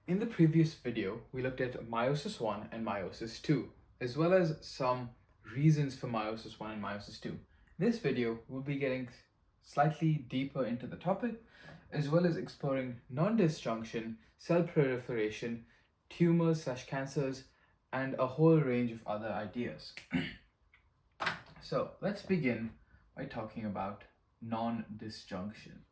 In the previous video, we looked at meiosis 1 and meiosis 2, as well as some reasons for meiosis 1 and meiosis 2. In this video, we'll be getting slightly deeper into the topic, as well as exploring non-disjunction, cell proliferation, tumors/cancers, and a whole range of other ideas. So let's begin by talking about non-disjunction.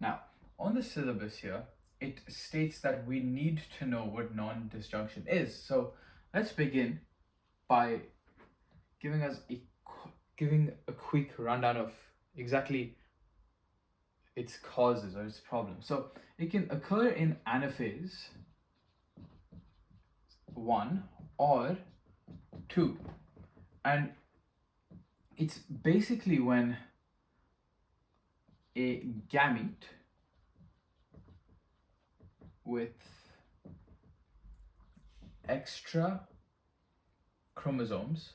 Now, on the syllabus here, it states that we need to know what non-disjunction is. So let's begin by giving a quick rundown of exactly its causes or its problems. So it can occur in anaphase 1 or 2, and it's basically when a gamete with extra chromosomes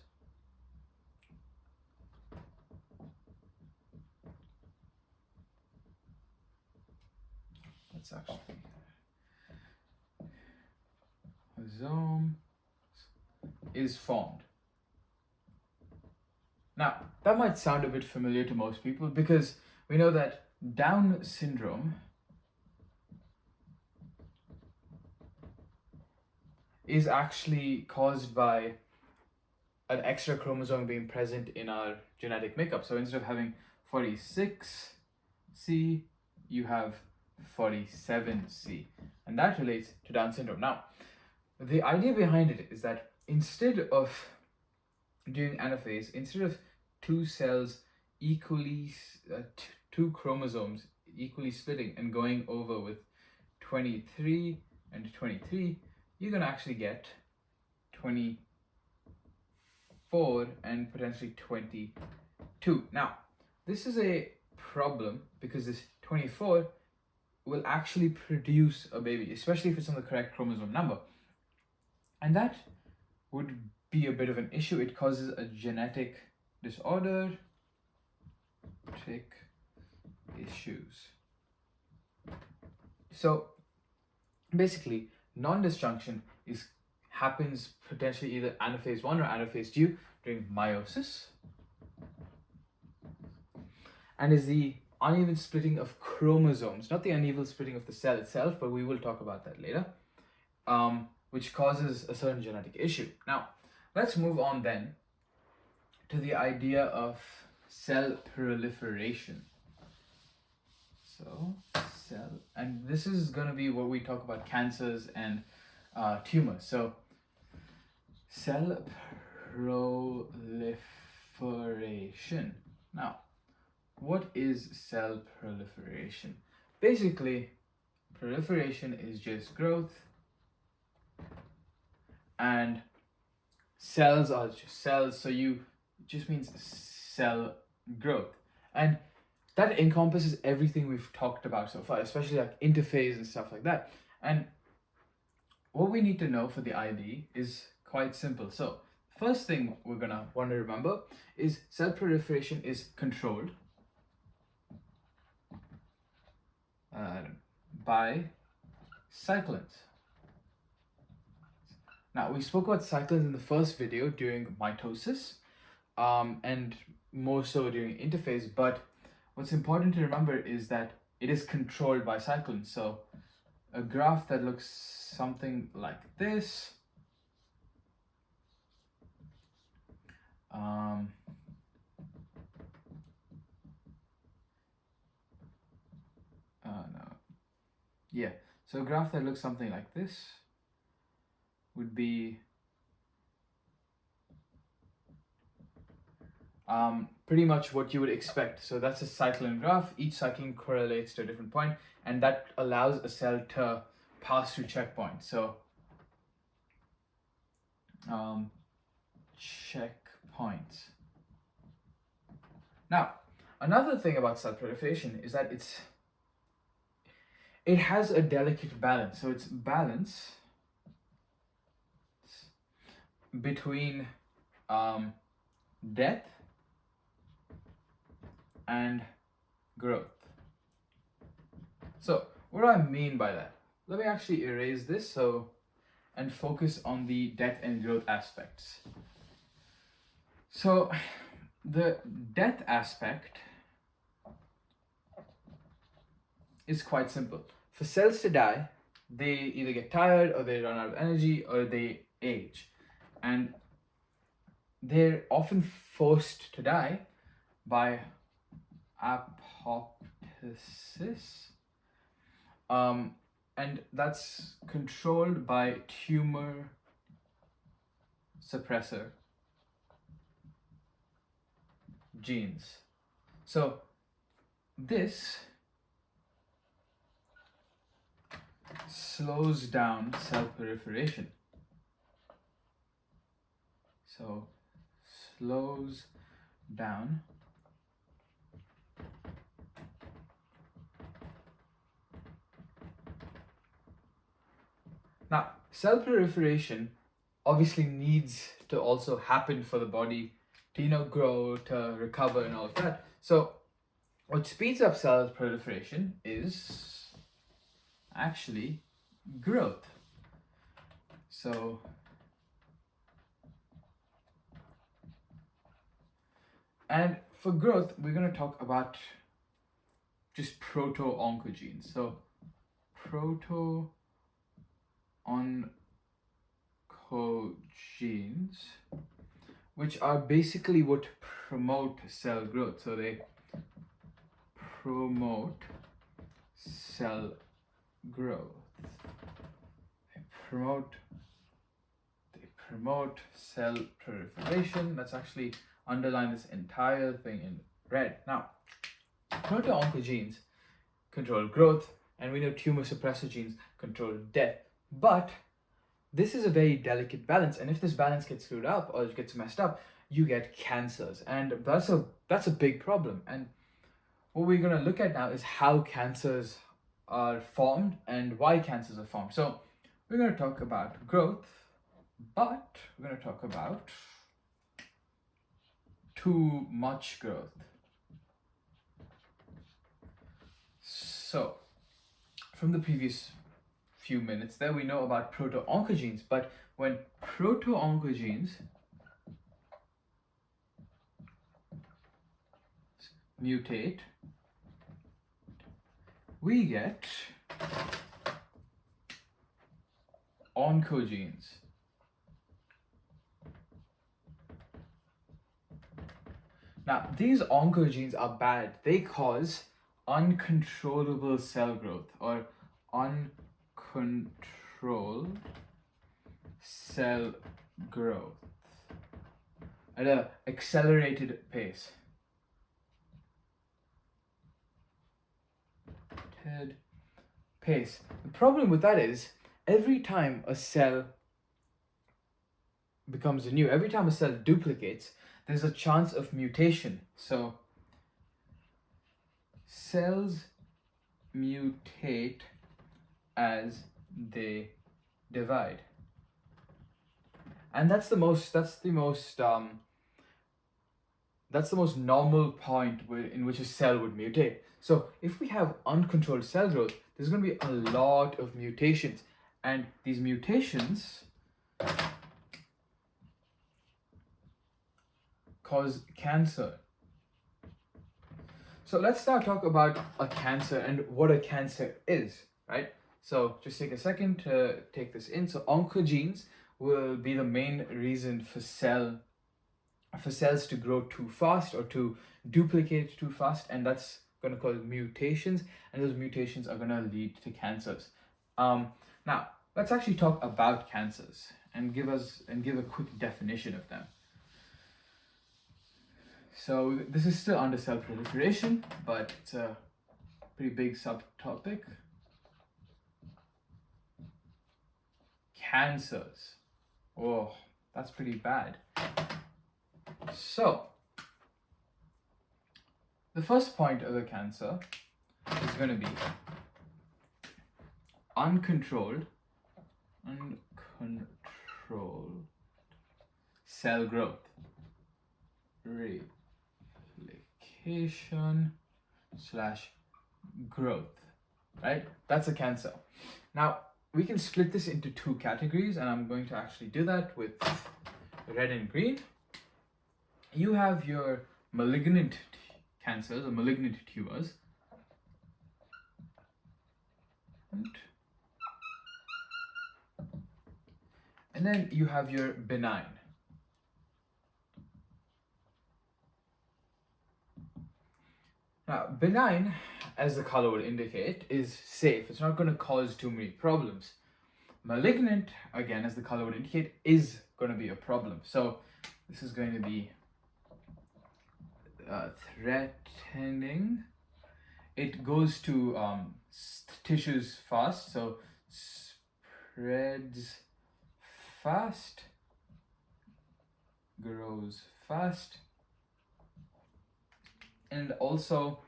chromosome is formed. Now, that might sound a bit familiar to most people because we know that Down syndrome is actually caused by an extra chromosome being present in our genetic makeup. So instead of having 46C, you have 47C, and that relates to Down syndrome. Now, the idea behind it is that instead of doing anaphase, instead of two cells equally, two chromosomes equally splitting and going over with 23 and 23, you're going to actually get 24 and potentially 22. Now, this is a problem because this 24 will actually produce a baby, especially if it's on the correct chromosome number. And that would be a bit of an issue. It causes a genetic disorder, issues. So basically, non-disjunction happens potentially either anaphase 1 or anaphase 2 during meiosis, and is the uneven splitting of chromosomes, not the uneven splitting of the cell itself, but we will talk about that later, which causes a certain genetic issue. Now, let's move on then to the idea of cell proliferation. So, and this is going to be what we talk about cancers and tumors. So, cell proliferation. Now, what is cell proliferation? Basically, proliferation is just growth, and cells are just cells, so it just means cell growth. And that encompasses everything we've talked about so far, especially like interphase and stuff like that. And what we need to know for the IB is quite simple. So first thing we're gonna want to remember is cell proliferation is controlled by cyclins. Now, we spoke about cyclins in the first video during mitosis, and more so during interphase, but what's important to remember is that it is controlled by cyclins. So a graph that looks something like this, so a graph that looks something like this would be pretty much what you would expect. So that's a cyclin graph. Each cyclin correlates to a different point, and that allows a cell to pass through checkpoints. So checkpoints. Now, another thing about cell proliferation is that it has a delicate balance. So it's balance between death and growth. So what do I mean by that? Let me actually erase this and focus on the death and growth aspects. So the death aspect is quite simple. For cells to die, they either get tired or they run out of energy or they age. And they're often forced to die by apoptosis. And that's controlled by tumor suppressor genes. So this slows down cell proliferation. So slows down now cell proliferation obviously needs to also happen for the body to grow, to recover and all of that. So what speeds up cell proliferation is actually growth. So and for growth, we're going to talk about just proto-oncogenes. So proto-oncogenes, which are basically what promote cell growth. So they promote cell growth. They promote cell proliferation. Let's actually underline this entire thing in red. Now, proto-oncogenes control growth, and we know tumor suppressor genes control death. But this is a very delicate balance, and if this balance gets screwed up or gets messed up, you get cancers, and that's a big problem. And what we're going to look at now is how cancers are formed and why cancers are formed. So we're going to talk about growth, but we're going to talk about too much growth. So from the previous few minutes there, we know about proto-oncogenes, but when proto-oncogenes mutate, we get oncogenes. Now, these oncogenes are bad. They cause uncontrollable cell growth or uncontrolled cell growth at an accelerated pace. The problem with that is every time a cell becomes new, every time a cell duplicates, there's a chance of mutation. So cells mutate as they divide, and that's the most normal point in which a cell would mutate. So if we have uncontrolled cell growth, there's going to be a lot of mutations, and these mutations cause cancer. So let's now talk about a cancer and what a cancer is, right? So just take a second to take this in. So oncogenes will be the main reason for cells to grow too fast or to duplicate too fast, and that's going to cause mutations, and those mutations are going to lead to cancers. Now let's actually talk about cancers and give a quick definition of them. So this is still under cell proliferation, but it's a pretty big subtopic. Cancers. Oh, that's pretty bad. So the first point of a cancer is going to be uncontrolled cell growth. replication slash growth, right? That's a cancer. Now, we can split this into two categories, and I'm going to actually do that with red and green. You have your malignant cancers or malignant tumors. And then you have your benign. Now, benign, as the color would indicate, is safe. It's not going to cause too many problems. Malignant, again, as the color would indicate, is going to be a problem. So this is going to be threatening. It goes to tissues fast, so spreads fast, grows fast, and also,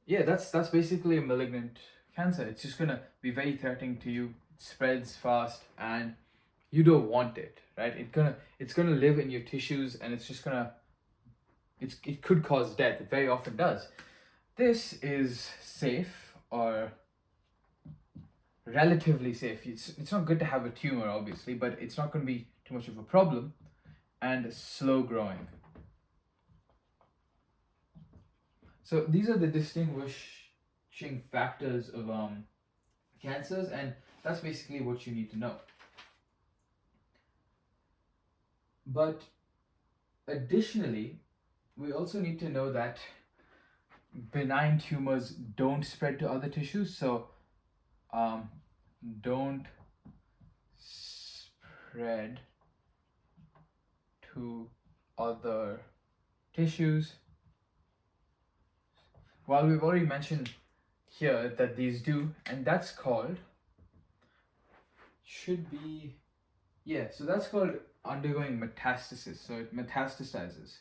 yeah, that's basically a malignant cancer. It's just gonna be very threatening to you. It spreads fast, and you don't want it, right? It's gonna live in your tissues, and it's just gonna it could cause death. It very often does. This is safe, or relatively safe. It's not good to have a tumor, obviously, but it's not going to be too much of a problem, and slow growing. So these are the distinguishing factors of cancers, and that's basically what you need to know. But additionally, we also need to know that benign tumors don't spread to other tissues, so don't spread to other tissues. Well, we've already mentioned here that these do, and that's called, so that's called undergoing metastasis. So it metastasizes.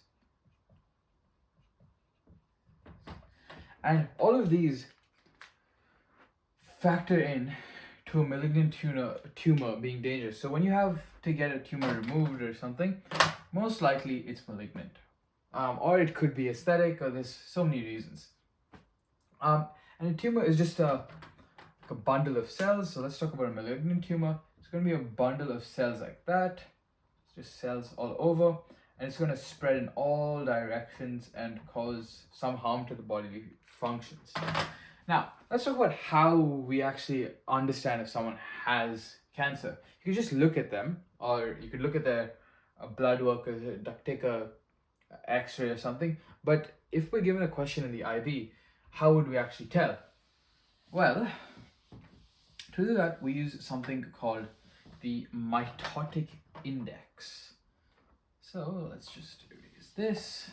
And all of these factor in to a malignant tumor being dangerous. So when you have to get a tumor removed or something, most likely it's malignant. Or it could be aesthetic, or there's so many reasons. And a tumor is just a bundle of cells. So let's talk about a malignant tumor. It's going to be a bundle of cells like that. It's just cells all over. And it's going to spread in all directions and cause some harm to the bodily functions. Now, let's talk about how we actually understand if someone has cancer. You can just look at them, or you could look at their blood work, or take a X-ray or something. But if we're given a question in the IB, how would we actually tell? Well, to do that, we use something called the mitotic index. So let's just erase this.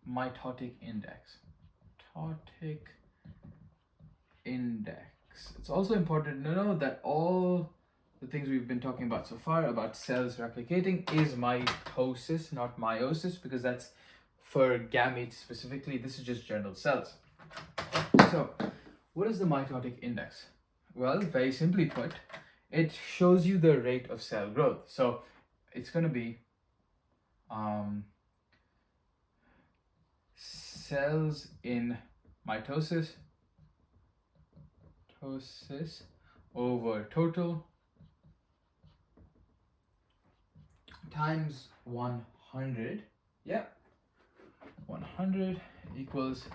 Mitotic index. Mitotic index. It's also important to know that all the things we've been talking about so far about cells replicating is mitosis, not meiosis, because that's for gametes specifically. This is just general cells. So what is the mitotic index? Well, very simply put, it shows you the rate of cell growth. So it's going to be cells in mitosis over total times 100. Yeah, 100 equals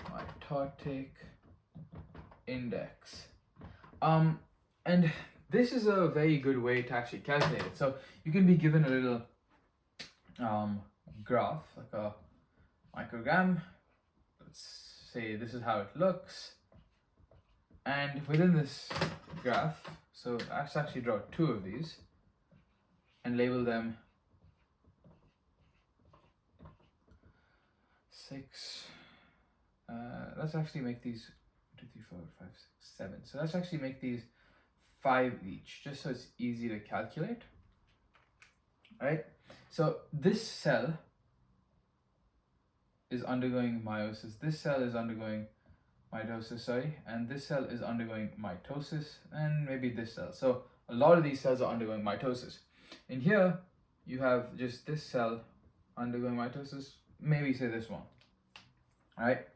mitotic index. And this is a very good way to actually calculate it. So you can be given a little graph, like a microgram. Let's say this is how it looks. And within this graph, so let's actually draw two of these and label them 6. Let's actually make these 1, 2, 3, 4, 5, 6, 7. So let's actually make these 5 each, just so it's easy to calculate. All right. So this cell is undergoing meiosis. This cell is undergoing mitosis, and this cell is undergoing mitosis, and maybe this cell. So a lot of these cells are undergoing mitosis. In here, you have just this cell undergoing mitosis, maybe say this one. All right.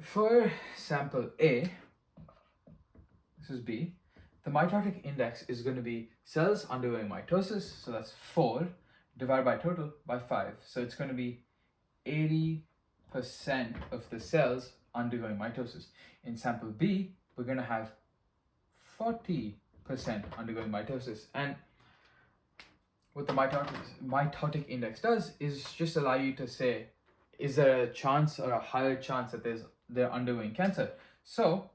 For sample A, this is B, the mitotic index is going to be cells undergoing mitosis, so that's 4, divided by total by 5. So it's going to be 80% of the cells undergoing mitosis. In sample B, we're going to have 40% undergoing mitosis. And what the mitotic index does is just allow you to say, is there a chance or a higher chance that they're undergoing cancer? So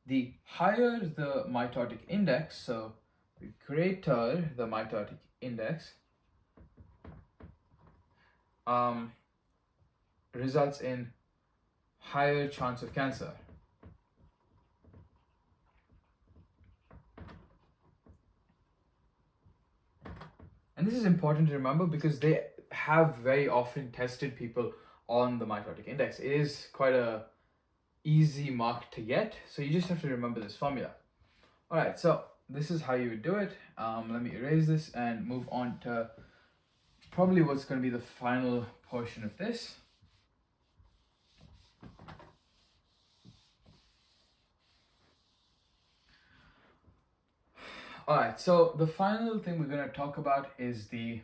the higher the mitotic index, so the greater the mitotic index, results in higher chance of cancer. And this is important to remember because they have very often tested people on the mitotic index. It is quite a easy mark to get, so you just have to remember this formula. All right, so this is how you would do it. Let me erase this and move on to probably what's going to be the final portion of this. All right, so the final thing we're going to talk about is the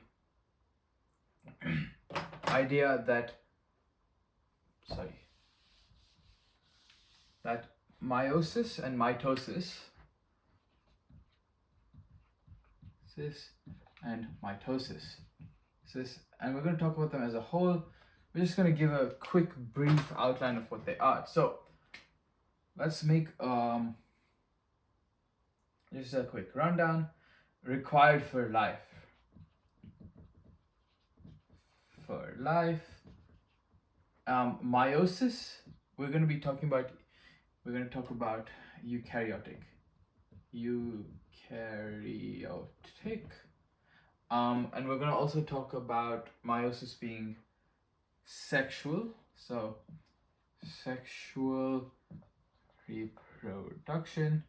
idea that meiosis and mitosis, and we're going to talk about them as a whole. We're just going to give a quick brief outline of what they are. So let's make just a quick rundown. Required for life. Meiosis, we're going to talk about eukaryotic. And we're going to also talk about meiosis being sexual. So sexual reproduction.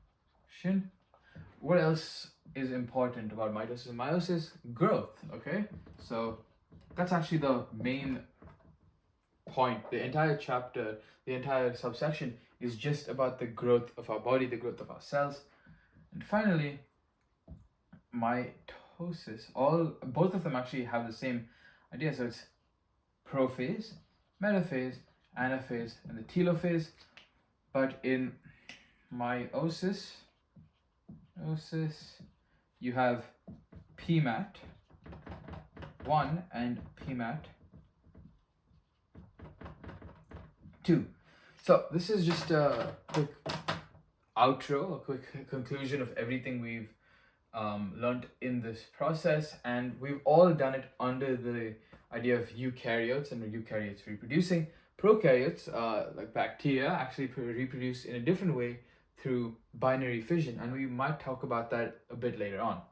What else is important about mitosis and meiosis? Growth. Okay, so that's actually the main point. The entire chapter, the entire subsection is just about the growth of our body, the growth of our cells. And finally, mitosis. Both of them actually have the same idea. So it's prophase, metaphase, anaphase, and the telophase. But in meiosis, you have PMAT 1 and PMAT 2. So this is just a quick outro, a quick conclusion of everything we've learned in this process, and we've all done it under the idea of eukaryotes and eukaryotes reproducing. Prokaryotes, like bacteria, actually reproduce in a different way through binary fission, and we might talk about that a bit later on.